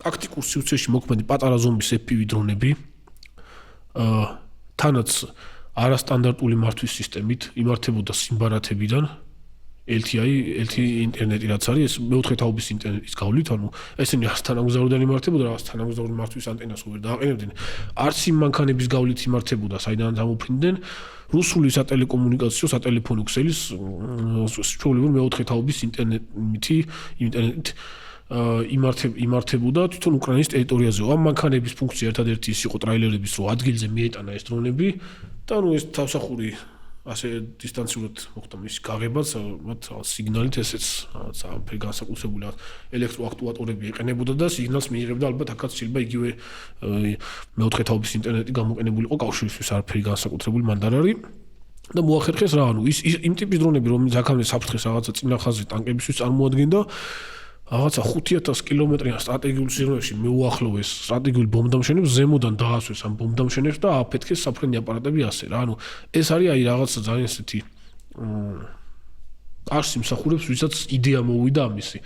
ტაქტიკურ სივრცეში მოქმედი პატარა ზომის FPV დრონები თანაც არასტანდარტული მართვის სისტემით იმართებოდა სიმბარათებიდან LTE ინტერნეტი რაც არის ეს მეოთხე თაობის ინტერნეტის გავლით ანუ ესენი არც თანამგზავრიდან იმართებოდა რაღაც თანამგზავრი მართვის ანტენას ვერ დააყენებდნენ არც იმ მანქანების გავლით იმართებოდა საიდანაც ამოფრინდნენ რუსული სატელეკომუნიკაციო სატელეფონო ქსელის ჩვეულებრივ მეოთხე თაობის ინტერნეტით იმართებოდა თვითონ უკრაინის ტერიტორიაზე ამ მანქანების ფუნქცია ერთადერთი ის იყო ტრაილერების რო ადგილზე მიეტანა ეს დრონები და ნუ ეს თავსახური ასე დისტანციურად მოხდა მის გაღებაც მათ სიგნალით ესეც საფერ განსაკუთრებული ელექტროაქტუატორები ეყენებოდა და სიგნალს მიიღებდა ალბათ აქაც შეიძლება იგივე მეოთხე თაობის ინტერნეტი გამოყენებულიყო კავშირისთვის არაფერი განსაკუთრებული მანდ არ არის და მოახერხეს რა ანუ ის იმ ტიპის დრონები რომელიც აქამდე საფრთხეს რაღაცა წინა ხაზზე ტანკებისთვის წარმოადგენდა რაღაცა 5000 კილომეტრიან სტრატეგიულ სიღრმეში მეუახლოვეს სტრატეგიული ბომბდამშენებს ზემოდან დაასვეს ამ ბომბდამშენებს და აფეთქეს საფრენი აპარატები ასე რა ანუ ეს არის აი რაღაცა ძალიან ესეთი არს იმსახურებს ვისაც იდეა მოვიდა ამისი